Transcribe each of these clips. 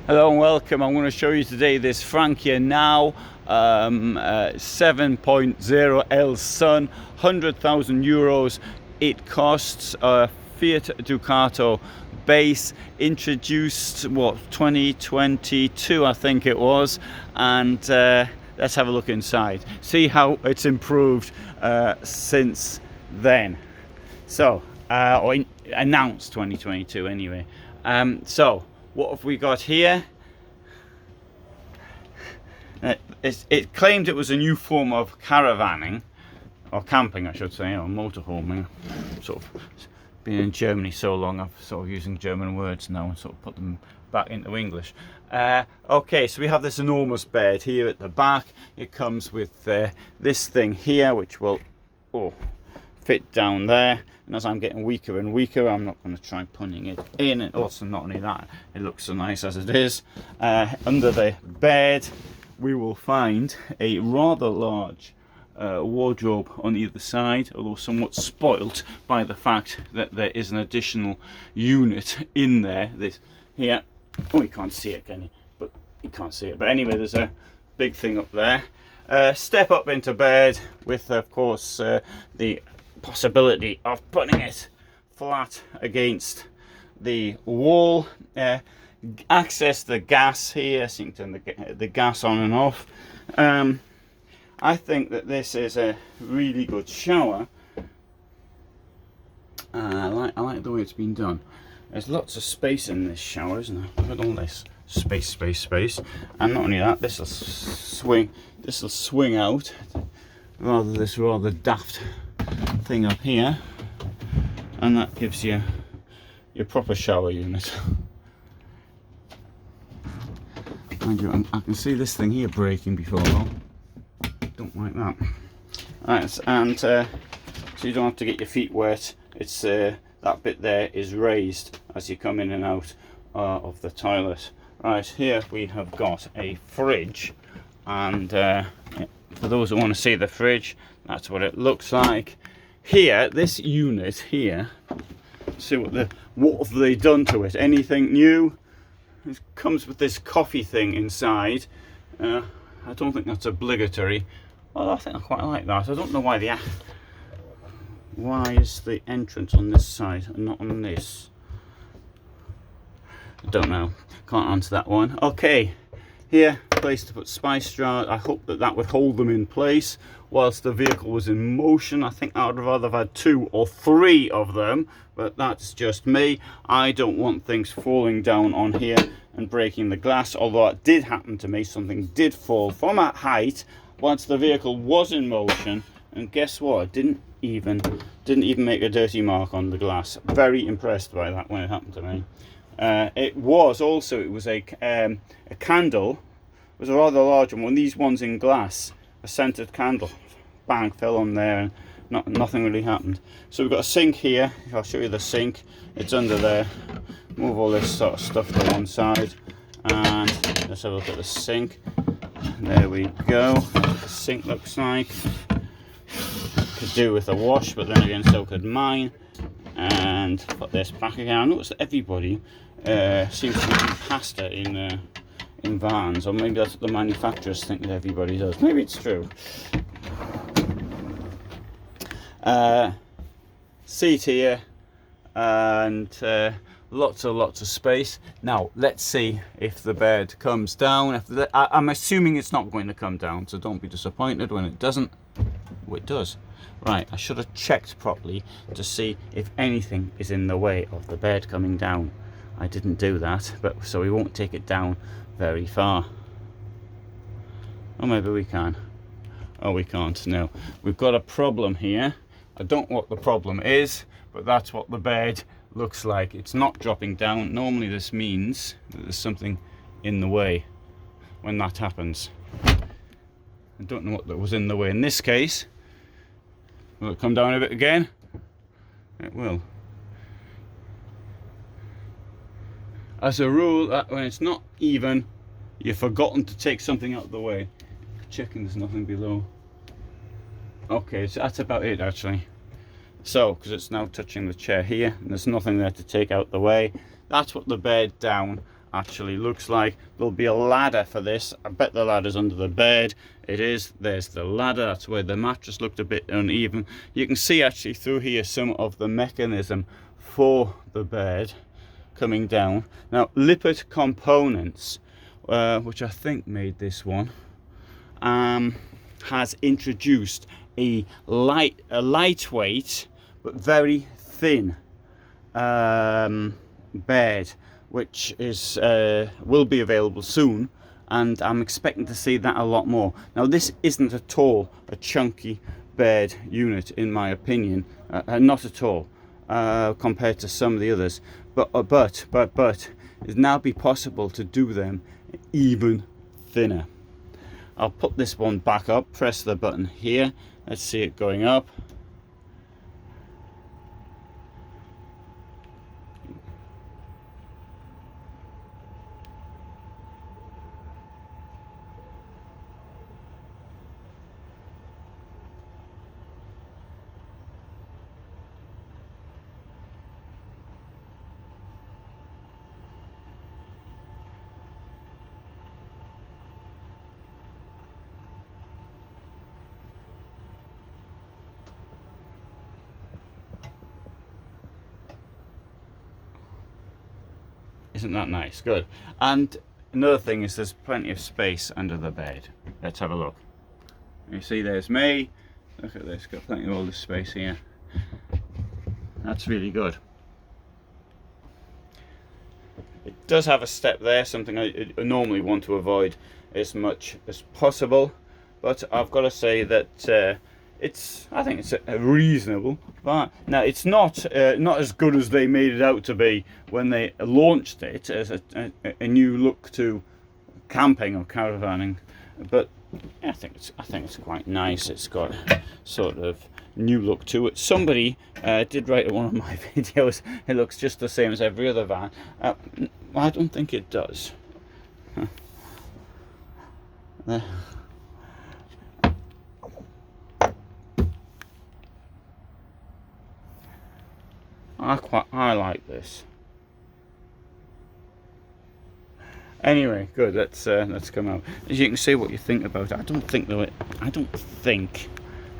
Hello and welcome. I'm going to show you today this Frankia Now 7.0 L Sun, 100,000 euros. It costs a Fiat Ducato base, introduced 2022 I think it was, and let's have a look inside, see how it's improved since then. So announced 2022 anyway. So what have we got here? It claimed it was a new form of caravanning, or camping I should say, or motorhoming. Sort of been in Germany so long, I've sort of using German words now and sort of put them back into English. Okay, so we have this enormous bed here at the back. It comes with this thing here, which will fit down there. And as I'm getting weaker and weaker, I'm not going to try punning it in. And also, not only that, it looks so nice as it is. Under the bed, we will find a rather large wardrobe on either side, although somewhat spoilt by the fact that there is an additional unit in there. This here, you can't see it, can you? But you can't see it. But anyway, there's a big thing up there. Step up into bed with, of course, the possibility of putting it flat against the wall. Access the gas here, so you can turn the gas on and off. I think that this is a really good shower. I like the way it's been done. There's lots of space in this shower, isn't there? Look at all this space, and not only that, this will swing out, rather this rather daft thing up here, and that gives you your proper shower unit. Mind you, I can see this thing here breaking before though. Don't like that. Right, and so you don't have to get your feet wet. It's that bit there is raised as you come in and out of the toilet. Right, here we have got a fridge, and for those who want to see the fridge, that's what it looks like. Here, this unit here, see what have they done to it? Anything new? It comes with this coffee thing inside. I don't think that's obligatory. Well, I think I quite like that. I don't know why is the entrance on this side and not on this? I don't know. Can't answer that one. Okay, here, place to put spice jars. I hope that would hold them in place whilst the vehicle was in motion. I think I would rather have had 2 or 3 of them, but that's just me. I don't want things falling down on here and breaking the glass, although it did happen to me. Something did fall from a height once the vehicle was in motion, and guess what? It didn't even make a dirty mark on the glass. Very impressed by that when it happened to me. It was a candle. It was a rather large one of these ones in glass, a scented candle. Bang, fell on there, and nothing really happened. So we've got a sink here. I'll show you the sink. It's under there. Move all this sort of stuff to one side, and let's have a look at the sink. There we go. The sink looks like. Could do with a wash, but then again, so could mine. And put this back again. I noticed that everybody seems to be eating pasta in vans, or maybe that's what the manufacturers think that everybody does. Maybe it's true. Seat here, and lots of space. Now let's see if the bed comes down. I'm assuming it's not going to come down, so don't be disappointed when it doesn't. Oh, it does. Right, I should have checked properly to see if anything is in the way of the bed coming down. I didn't do that, but so we won't take it down very far. Or maybe we can. Oh, we can't. No, we've got a problem here. I don't know what the problem is, but that's what the bed looks like. It's not dropping down. Normally this means that there's something in the way when that happens. I don't know what that was in the way in this case. Will it come down a bit again? It will. As a rule, when it's not even, you've forgotten to take something out of the way. Checking there's nothing below. Okay, so that's about it actually. So, because it's now touching the chair here, and there's nothing there to take out the way. That's what the bed down actually looks like. There'll be a ladder for this. I bet the ladder's under the bed. It is. There's the ladder. That's where the mattress looked a bit uneven. You can see actually through here some of the mechanism for the bed coming down. Now, Lippert Components, which I think made this one, has introduced a lightweight but very thin bed, which is will be available soon, and I'm expecting to see that a lot more. Now, this isn't at all a chunky bed unit in my opinion, not at all, compared to some of the others, but it's now be possible to do them even thinner. I'll put this one back up, press the button here, let's see it going up. Isn't that nice? Good. And another thing is there's plenty of space under the bed. Let's have a look. You see there's me. Look at this, got plenty of all this space here. That's really good. It does have a step there, something I normally want to avoid as much as possible. But I've got to say that I think it's a reasonable van. Now, it's not as good as they made it out to be when they launched it as a new look to camping or caravanning, but I think it's quite nice. It's got sort of new look to it. Somebody did write in one of my videos, it looks just the same as every other van. I don't think it does. I like this. Anyway, good. Let's come out. As you can see, what you think about it. I don't think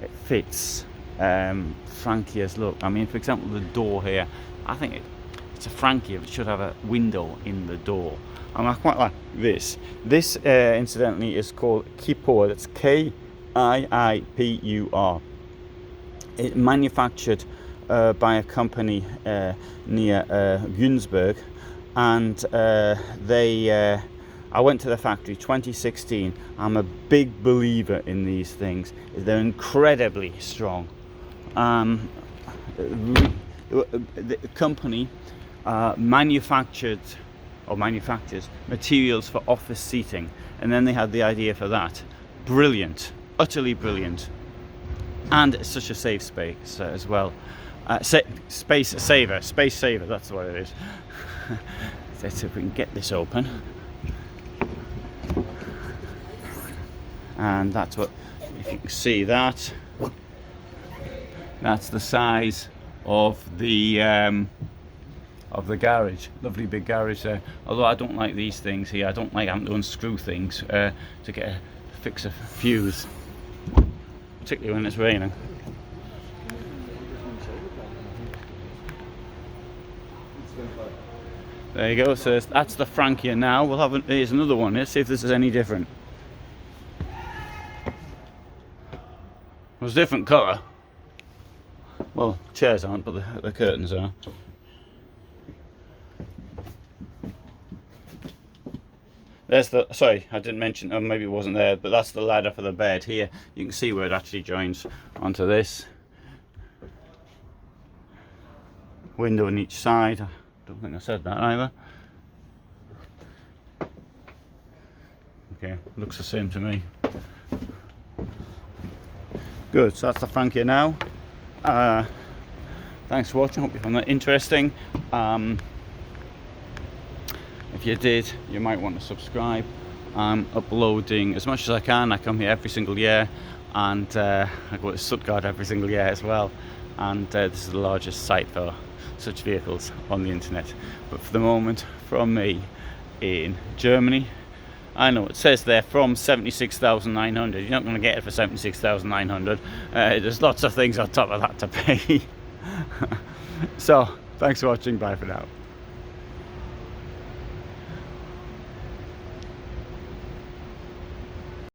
it fits Frankia's look. I mean, for example, the door here. I think it's a Frankia. It should have a window in the door. And I quite like this. This, incidentally, is called Kippur. That's Kiippur. It's manufactured by a company near Günzburg, and I went to the factory 2016. I'm a big believer in these things. They're incredibly strong. The company manufactures materials for office seating, and then they had the idea for that. Brilliant, utterly brilliant, and it's such a safe space as well. Space saver, that's what it is. Let's see if we can get this open. And that's what, if you can see that's the size of the garage. Lovely big garage there. Although I don't like these things here. I don't like having to unscrew things to fix a fuse, particularly when it's raining. There you go. So that's the Frankia Now. Here's another one. Let's see if this is any different. It was a different colour. Well, chairs aren't, but the curtains are. There's the, sorry, I didn't mention, or maybe it wasn't there, but that's the ladder for the bed here. You can see where it actually joins onto this. Window on each side. I don't think I said that either. Okay, looks the same to me. Good, so that's the Frankia Now. Thanks for watching, hope you found that interesting. If you did, you might want to subscribe. I'm uploading as much as I can. I come here every single year, and I go to Stuttgart every single year as well. And this is the largest site for such vehicles on the internet. But for the moment, from me, in Germany. I know it says there from 76,900. You're not going to get it for 76,900. There's lots of things on top of that to pay. So thanks for watching. Bye for now.